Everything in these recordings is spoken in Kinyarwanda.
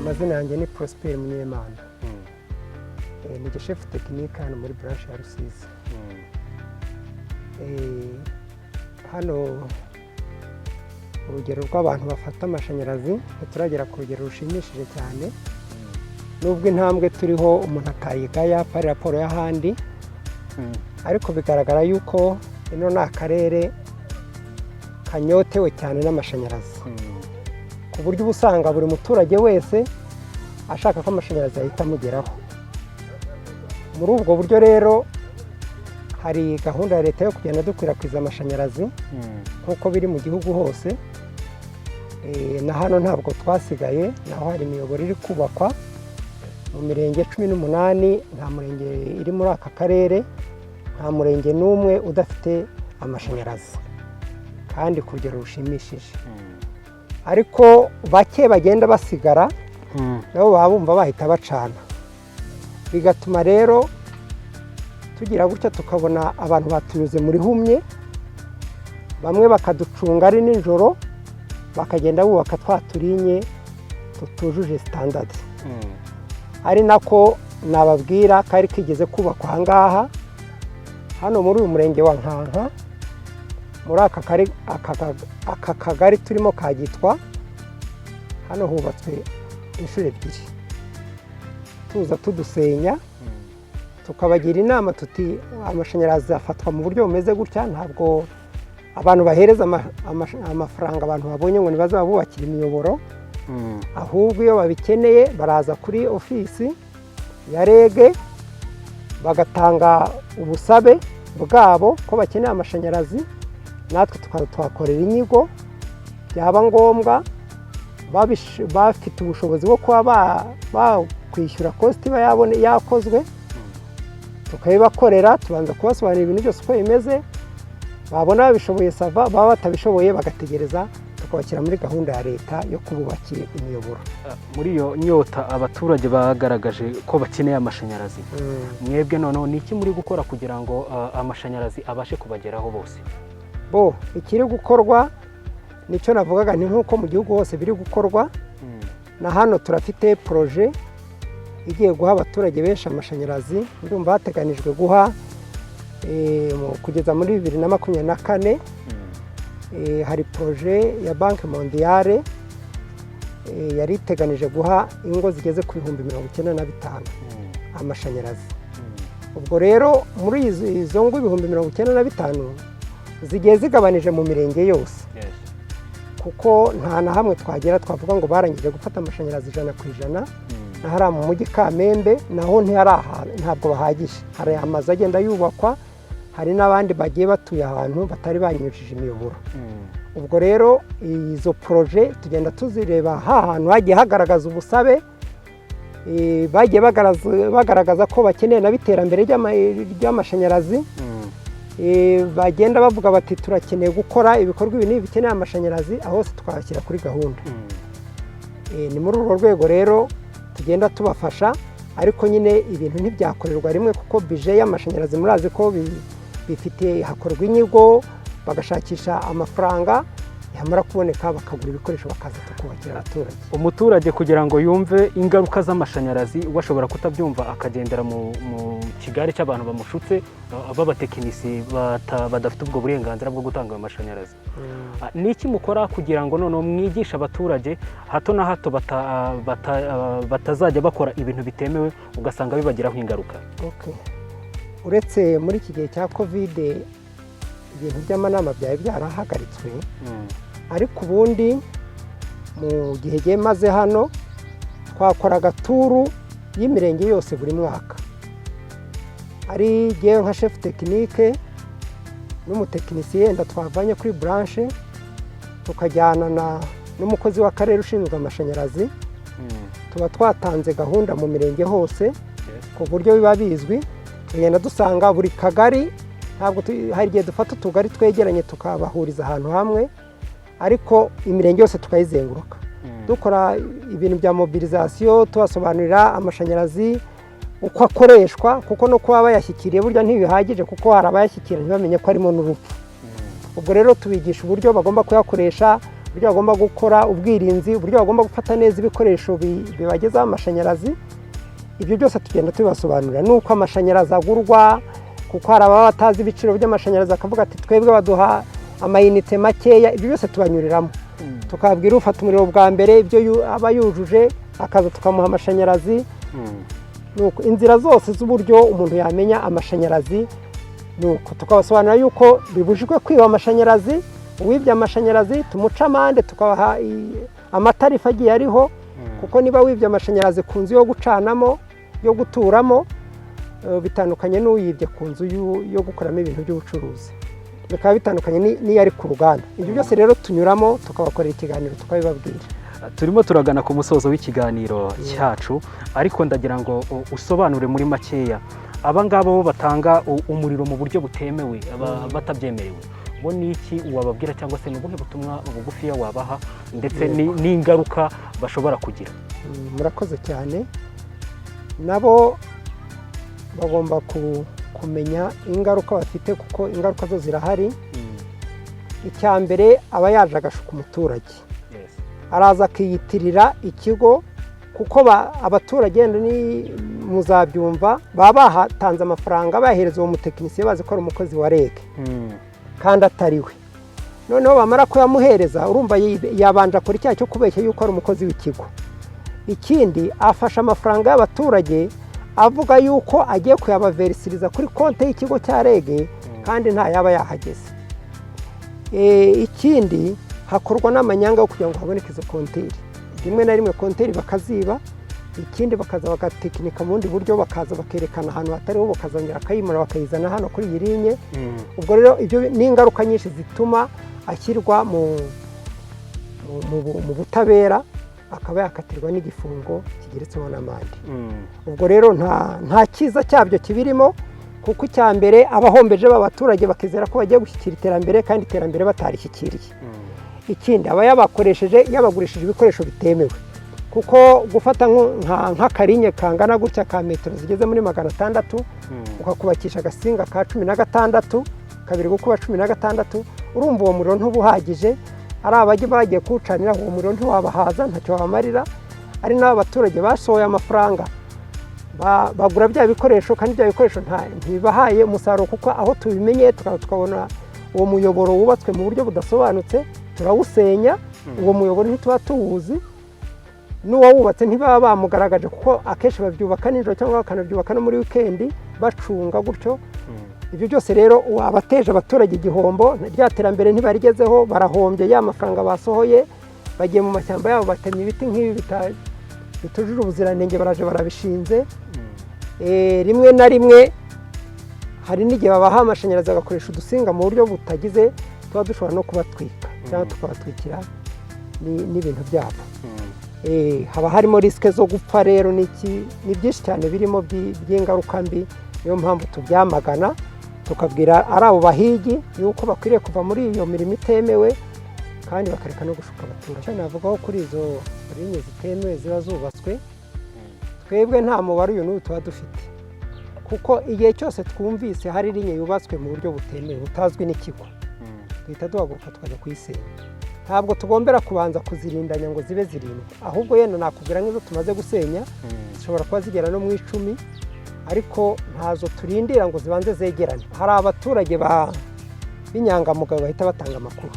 amazina yanjye ni Prosper Munyemana. Ni chef technique hano muri branch ya Rusizi. Hano urugero rw'abantu bafata amashanyarazi turagera ku rugero rushimishije cyane. Nubwo intambwe turiho umuntu akayigaya pari raporo y'ahandi, ariko bigaragara yuko ino ni akarere kanyotewe cyane n'amashanyarazi, ku buryo ubusanga buri muturage wese ashaka ko amashanyarazi ahita amugeraho. Muri ubwo buryo rero hari gahunda ya leta yo kugenda dukwirakwiza amashanyarazi nk'uko biri mu gihugu hose. Na hano ntabwo twasigaye, naho hari imiyoboro iri kubakwa mu mirenge 18. Nta murenge iri muri aka karere, nta murenge n'umwe udafite amashanyarazi kandi ku rugero rushimishije. Ariko bake bagenda basigara nabo baba bumva bahita bacana, bigatuma rero tugira gutya tukabona abantu batunyuze muri humye, bamwe bakaducunga ari nijoro bakagenda bubaka twaturinye tutujuje standard. Ari nako nababwira kari kigeze kubakwa ahangaha hano muri uyu murenge wa Nkanka, muri aka kagari turimo kagitwa. Hano hubatswe inshuro ebyiri, tuza tudusenya tukabagira inama tuti amashanyarazi afatwa mu buryo bumeze gutya, ntabwo abantu bahereza amafaranga abantu babonye ngo nibazabubakira imiyoboro, ahubwo iyo babikeneye baraza kuri ofisi ya REG bagatanga ubusabe bwabo ko bakeneye amashanyarazi, natwe tukakorera inyigo, byaba ngombwa bafite ubushobozi bwo kuba bakwishyura cost iba yakozwe, tukabibakorera. Tubanza kubasobanurira ibintu byose uko bimeze, babona babishoboye sava, baba batabishoboye bagategereza tukabashyira muri gahunda ya leta yo kububakira imiyoboro. Muri iyo nyota abaturage bagaragaje ko bakeneye amashanyarazi, mwebwe noneho ni iki muri gukora kugira ngo amashanyarazi abashe kubageraho bose? Ikiri gukorwa nicyo navugaga, ni nk'uko mu gihugu hose biri gukorwa. Na hano turafite projet igiye guha abaturage benshi amashanyarazi. Ndumva hateganijwe guha kugeza muri 2024 hari projet ya Banki Mondiale yari iteganije guha ingo zigeze ku 95,000 amashanyarazi. Ubwo rero muri izo ngo 95,000 zigiye zigabanije mu mirenge yose, kuko nta na hamwe twagera twavuga ngo barangije gufata amashanyarazi 100%. Na hari mu mujyi Kamembe naho ntabwo bahagije, hari amazu agenda yubakwa, hari n'abandi bagiye batuye ahantu batari banyujije imiyoboro. Ubwo rero izo projet tugenda tuzireba hantu hagiye hagaragaza ubusabe, bagiye bagaragaza ko bakeneye n'iterambere ry'amashanyarazi, bagenda bavuga bati turakeneye gukora ibikorwa ibi n'ibi bikeneye amashanyarazi, aho hose twashyira kuri gahunda. Ni muri urwo rwego rero tugenda tubafasha, ariko nyine ibintu ntibyakorerwa rimwe, kuko budget y'amashanyarazi murazi ko bifite hakorwa inyigo, bagashakisha amafaranga, yamara kuboneka bakagura ibikoresho bakaza tukubakira abaturage. Umuturage kugira ngo yumve ingaruka z'amashanyarazi washobora kutabyumva akagendera mu kigare cy'abantu bamushutse b'abatekinisi badafite ubwo burenganzira bwo gutanga amashanyarazi. Ni iki mukora kugira ngo noneho mwigisha abaturage hato na hato batazajya bakora ibintu bitemewe ugasanga bibagiraho ingaruka? Uretse muri iki gihe cya Covid ibintu by'amanama byari byarahagaritswe, ariko ubundi mu gihe giye maze hano twakoraga turu y'imirenge yose buri mwaka. Ari giye nka chef technique n'umutekinisiye yenda twavanye kuri branche, tukajyana n'umukozi w'akarere ushinzwe amashanyarazi, tuba twatanze gahunda mu mirenge hose ku buryo biba bizwi. Tugenda dusanga buri kagari, ntabwo hari igihe dufata utugari twegeranye tukabahuriza ahantu hamwe, ariko imirenge yose tukayizenguruka dukora ibintu bya mobilisation, tubasobanurira amashanyarazi uko akoreshwa, kuko no kuba bayashyikiriye burya ntibihagije, kuko hari abayashyikira ntibamenye ko arimo n'urupfu. Ubwo rero tubigisha uburyo bagomba kuyakoresha, uburyo bagomba gukora ubwirinzi, uburyo bagomba gufata neza ibikoresho bibagezaho amashanyarazi. Ibyo byose tugenda tubibasobanurira, nuko amashanyarazi agurwa, kuko hari ababa batazi ibiciro by'amashanyarazi akavuga ati twebwe baduha amayinite makeya. Ibyo byose tubanyuriramo, tukabwira ufata umuriro bwa mbere ibyo aba yujuje, akaza tukamuha amashanyarazi. Nuko inzira zose z'uburyo umuntu yamenya amashanyarazi, nuko tukabasobanurira yuko bibujijwe kwiba amashanyarazi. Uwibye amashanyarazi tumuca amande, tukabaha amatarifa agiye ariho, kuko niba wibye amashanyarazi ku nzu yo gucanamo, yo guturamo, bitandukanye n'uyibye ku nzu yo gukoramo ibintu by'ubucuruzi, bikaba bitandukanye n'iyo ari ku ruganda. Ibyo byose rero tunyuramo tukabakorera ikiganiro tukabibabwira. Turimo turagana ku musozo w'ikiganiro cyacu, ariko ndagira ngo usobanure muri makeya aba ngaba bo batanga umuriro mu buryo butemewe, batabyemerewe, bo ni iki wababwira, cyangwa se ni ubuhe butumwa bugufiya wabaha, ndetse n'ingaruka bashobora kugira? Murakoze cyane. Nabo bagomba kumenya ingaruka bafite, kuko ingaruka zo zirahari. Icya mbere, aba yaje agashuka umuturage, araza akiyitirira ikigo, kuko abaturage muzabyumva baba bahatanze amafaranga bahereza uwo mutekinisiye bazi ko ari umukozi wa REG kandi atari we. Noneho bamara kuyamuhereza, urumva yabanje akora icyaha cyo kubeshya yuko ari umukozi w'ikigo. Ikindi, afashe amafaranga y'abaturage avuga yuko agiye kuyabaverisiriza kuri konti y'ikigo cya REG kandi nta yaba yahageze. Ikindi, hakorwa n'amanyanga yo kugira ngo haboneke izo konteri. Rimwe na rimwe konteri bakaziba, ikindi bakaza bagatekinika mu bundi buryo, bakaza bakerekana ahantu hatariho, bakazongera akayimura bakayizana hano kuri iyi linye. Ubwo rero ibyo ni ingaruka nyinshi zituma ashyirwa mu butabera, akaba yakatirwa n'igifungo kigeretseho n'amande. Ubwo rero nta cyiza cyabyo kibirimo, kuko icya mbere abahombeje b'abaturage bakizera ko bagiye gushyikira iterambere, kandi iterambere batarishyikiriye. Ikindi, aba yabakoresheje yabagurishije ibikoresho bitemewe, kuko gufata nk'akarinye kangana gutya ka metero zigeze muri 600 ukakubakisha agasinga ka 16 kabiri gukuba 16, urumva uwo muriro ntubuhagije. Ari abajye bagiye kuwucanira uwo muriro ntiwabahaza, ntacyo wabamarira. Ari n'abaturage basohoye amafaranga bagura bya bikoresho, kandi bya bikoresho ntibahaye umusaruro, kuko aho tubimenye tukabona uwo muyoboro wubatswe mu buryo budasobanutse turawusenya. Uwo muyoboro ntituba tuwuzi, n'uwawubatse ntibaba bamugaragaje, kuko akenshi babyubaka nijoro cyangwa bakanabyubaka no muri wikendi bacunga gutyo. Ibyo byose rero abateje abaturage igihombo, rya terambere ntibarigezeho, barahombye ya mafaranga basohoye, bagiye mu mashyamba yabo batemye ibiti nk'ibi bitujuje ubuziranenge, baraje barabishinze. Rimwe na rimwe hari n'igihe babaha amashanyarazi agakoresha udusinga mu buryo butagize, tuba dushobora no kubatwika cyangwa tukabatwikira n'ibintu byabo. Haba harimo risike zo gupfa. Rero ni byinshi cyane birimo by'ingaruka mbi. Niyo mpamvu tubyamagana, tukabwira ari abo bahigi yuko bakwiriye kuva muri iyo mirimo itemewe, kandi bakareka no gushuka abaturage. Navugaho kuri izo linye zitemewe ziba zubatswe, twebwe nta mubare uyu n'uyu tuba dufite, kuko igihe cyose twumvise hari linye yubatswe mu buryo butemewe butazwi n'ikigo, duhita duhaguruka tukajya kuyisenya. Ntabwo tugombera kubanza kuzirindanya ngo zibe zirindwi, ahubwo yenda nakubwira nk'izo tumaze gusenya zishobora kuba zigera no mu 10, ariko ntazo turindira ngo zibanze zegerane. Hari abaturage b'inyangamugayo bahita batanga amakuru,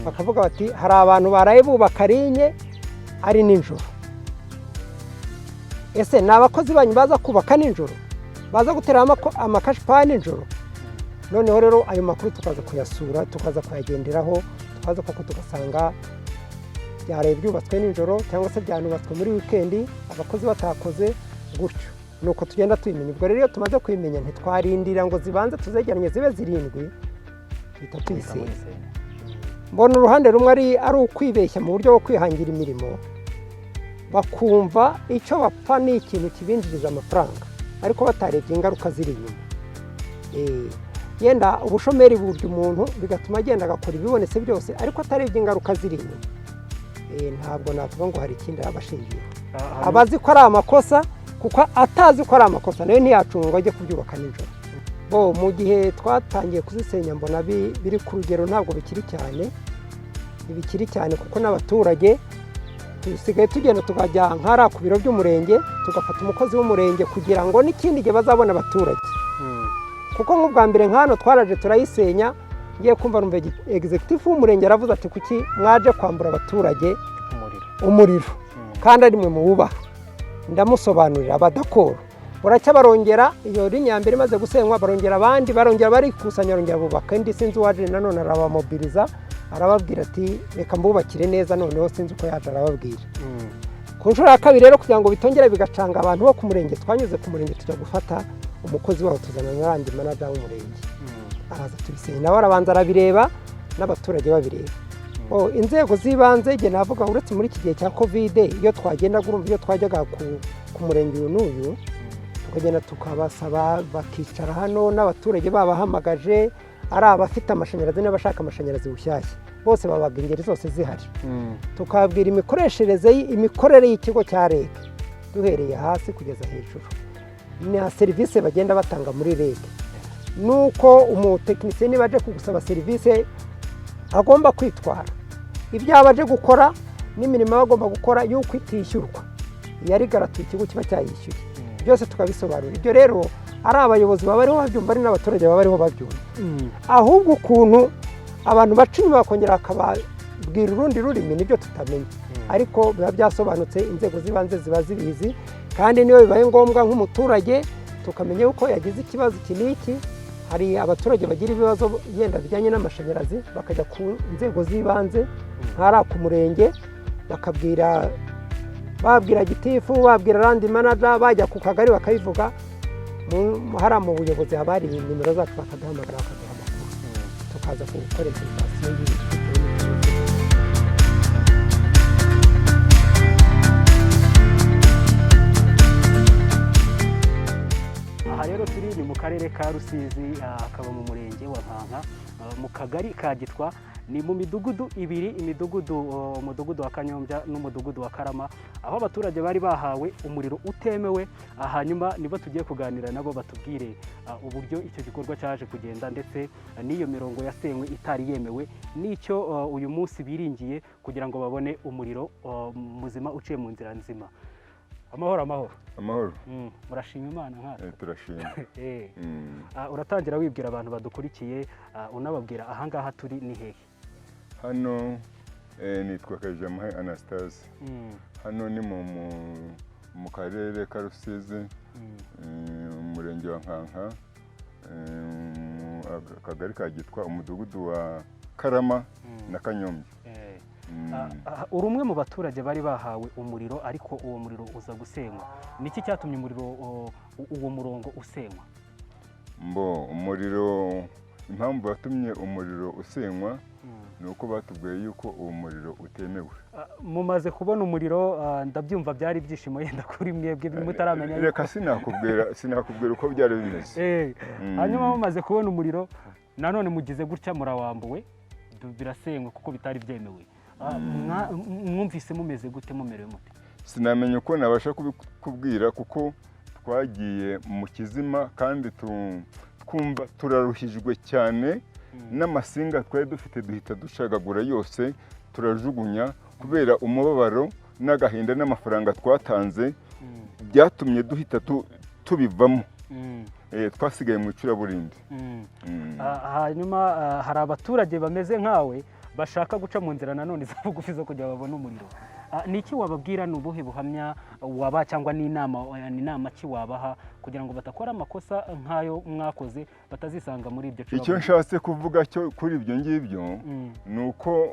bakavuga bati hari abantu baraye bubaka linye ari nijoro. Ese ni abakozi banyu baza kubaka nijoro, baza gutera amakashipani nijoro? Noneho rero ayo makuru tukaza kuyasura, tukaza kuyagenderaho, tukaza koko tugasanga byaraye byubatswe nijoro, cyangwa se byanubatswe muri wikendi abakozi batakoze gutyo. Nuko tugenda tuyimenya. Ubwo rero iyo tumaze kuyimenya ntitwarindira ngo zibanze tuzegeranye zibe zirindwi, tuhita tuyisenya. Mbona uruhande rumwe ari ukwibeshya mu buryo bwo kwihangira imirimo, bakumva icyo bapfa ni ikintu kibinjiriza amafaranga, ariko batarebye ingaruka ziri inyuma. Yenda ubushomeri burya umuntu, bigatuma agenda agakora ibibonetse byose, ariko atarebye ingaruka ziri inyuma. Ntabwo navuga ngo hari ikindi abashingiyeho. Abazi ko ari amakosa, kuko atazi ko ari amakosa nayo ntiyacunga ajye kubyubaka nijoro. Mu gihe twatangiye kuzisenya mbona biri ku rugero, ntabwo bikiri cyane. ntibikiri cyane kuko n'abaturage dusigaye tugenda tukajya nk'ara ku biro by'umurenge tugafata umukozi w'umurenge kugira ngo n'ikindi gihe bazabona abaturage kuko nk'ubwa mbere nk'hano twaraje turayisenya ngiye kumva numva executive w'umurenge aravuze ati kuki mwaje kwambura abaturage umuriro kandi ari mwe muwubaha ndamusobanurira abadakora buracya barongera iyo linya ya mbere imaze gusenywa barongera abandi barongera barikusanya barongera bubaka indi sinzi uwaje nanone arabamobiliza arababwira ati reka mbubakire neza noneho sinzi uko yaje arababwira ku nshuro ya kabiri rero kugira ngo bitongere bigacanga abantu bo ku murenge twanyuze ku murenge tujya gufata umukozi waho tuzana n'abandi manager w'umurenge araza tubisenya nawe arabanza arabireba n'abaturage babireba inzego z'ibanze igihe navuga uretse muri iki gihe cya covid iyo twagenda urumva iyo twajyaga ku murenge uyu n'uyu tukagenda tukabasaba bakicara hano n'abaturage babahamagaje ari abafite amashanyarazi n'abashaka amashanyarazi bushyashya bose babaga ingeri zose zihari tukabwira imikorere y'ikigo cya REG duhereye hasi kugeza hejuru na serivisi bagenda batanga muri REG nuko umutekinisiye niba aje kugusaba serivisi agomba kwitwara ibyo abaje gukora n'imirimo bagomba gukora y'uko itishyurwa yari garatuye ikigo kiba cyayishyuye byose tukabisobanura ibyo rero ari abayobozi baba bariho babyumva ari n'abaturage baba bariho babyumva ahubwo ukuntu abantu baca inyuma bakongera bakababwira urundi rurimi nibyo tutamenya ariko biba byasobanutse inzego z'ibanze ziba zibizi kandi niyo bibaye ngombwa nk'umuturage tukamenya uko yagize ikibazo iki n'iki hari abaturage bagira ibibazo yenda bijyanye n'amashanyarazi bakajya ku nzego z'ibanze nk'ara ku murenge babwira gitifu babwira randi manager bajya ku kagari bakabivuga hari mu buyobozi haba hari nimero zacu bakaduhamagara bakaduha amakuru tukaza gukoresha sitasiyo y'ibiti. Aha rero turi ni mu karere ka Rusizi akaba mu murenge wa Nkanka mu kagari ka Gitwa ni mu midugudu ibiri umudugudu wa Kanyombya n'umudugudu wa Karama aho abaturage bari bahawe umuriro utemewe hanyuma nibo tugiye kuganira nabo batubwire uburyo icyo gikorwa cyaje kugenda ndetse n'iyo mirongo yasenywe itari yemewe n'icyo uyu munsi biringiye kugira ngo babone umuriro muzima uciye mu nzira nzima. Amahoro. Murashima Imana nkatwe. Turashima. Uratangira wibwira abantu badukurikiye unababwira ahangaha turi ni hehe? Hano nitwa Kajamahe Anastase. Hano ni mu karere ka Rusizi, umurenge wa Nkanka, akagari ka Gitwa, umudugudu wa Karama na Kanyombya. Uri umwe mu baturage bari bahawe umuriro ariko uwo muriro uza gusenywa. Niki cyatumye uwo murongo usenywa? Umuriro impamvu yatumye umuriro usenywa ni uko batubwiye yuko uwo muriro utemewe. Mumaze kubona umuriro ndabyumva byari ibyishimo yenda kuri mwebwe mutaramenya. Reka sinakubwira uko byari bimeze. Hanyuma mumaze kubona umuriro nanone mugize gutya murawambuwe birasenywa kuko bitari byemewe. Mwumvise mumeze gute mumerewe mute? Sinamenye uko nabasha kubikubwira kuko twagiye mu kizima kandi twumva turaruhijwe cyane n'amasinga twari dufite duhita dushagagura yose turajugunya kubera umubabaro n'agahinda n'amafaranga twatanze byatumye duhita tubivamo. Twasigaye mu icuraburindi. Hanyuma hari abaturage bameze nkawe bashaka guca mu nzira nanone za bugufi zo kujya babona umuriro. Niki wababwira n'ubuhe buhamya waba cyangwa n'inama ki wabaha kugira ngo batakora amakosa nk'ayo mwakoze batazisanga muri ibyo cyo? Icyo nshatse kuvuga cyo kuri ibyo ngibyo ni uko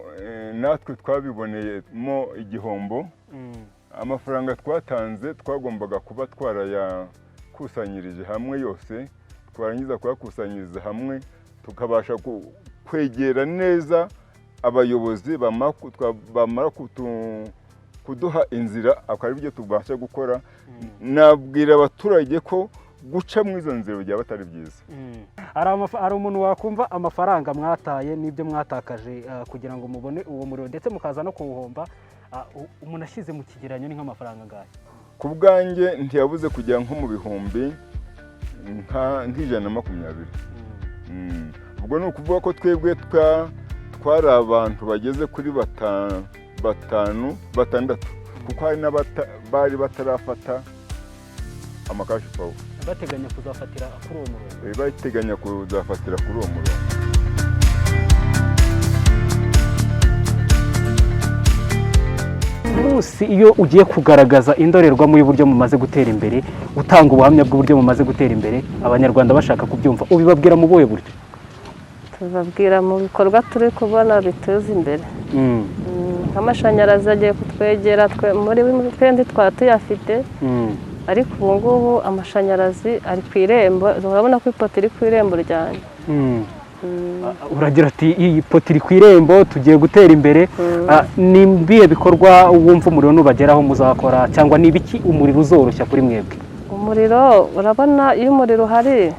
natwe twabiboneyemo igihombo. Amafaranga twatanze twagombaga kuba twarayakusanyirije hamwe yose, twarangiza kuyakusanyiriza hamwe tukabasha kwegera neza abayobozi bamara kuduha inzira akaba aribyo tubasha gukora. Nabwira abaturage ko guca mu izo nzira byaba batari byiza. Hari umuntu wakumva amafaranga mwataye n'ibyo mwatakaje kugira ngo mubone uwo muriro ndetse mukaza no kuwuhomba, umuntu ashyize mu kigereranyo ni nk'amafaranga angahe? Ku bwanjye ntiyabuze kujya nko mu bihumbi nk'ijana na 20. Ubwo ni ukuvuga ko twebwe twari abantu bageze kuri batandatu kuko hari bari batarafata amakashi pawa. bateganya kuzafatira kuri uwo murongo. Bateganya kuzafatira kuri uwo murongo. Rusi, iyo ugiye kugaragaza indorerwamo y'uburyo mumaze gutera imbere, utanga ubuhamya bw'uburyo mumaze gutera imbere, abanyarwanda bashaka kubyumva, ubibabwira mu buhe buryo? Tubabwira mu bikorwa turi kubona biteza imbere. Nk'amashanyarazi agiye kutwegera, muri twende twaba tuyafite, ariko ubu ngubu amashanyarazi ari ku irembo, urabona ko ipoto iri ku irembo ryanjye. Uragira ati iyi poto iri ku irembo, tugiye gutera imbere. Ni ibihe bikorwa wumva umuriro nubageraho muzakora, cyangwa ni ibiki umuriro uzoroshya kuri mwebwe? Umuriro urabona iyo umuriro uhari,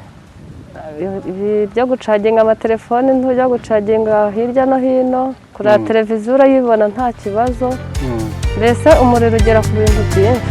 byo gucaginga amatelefoni, ntujya gucaginga hirya no hino, kuri televiziyo urayibona nta kibazo, mbese umuriro ugera ku bintu byinshi.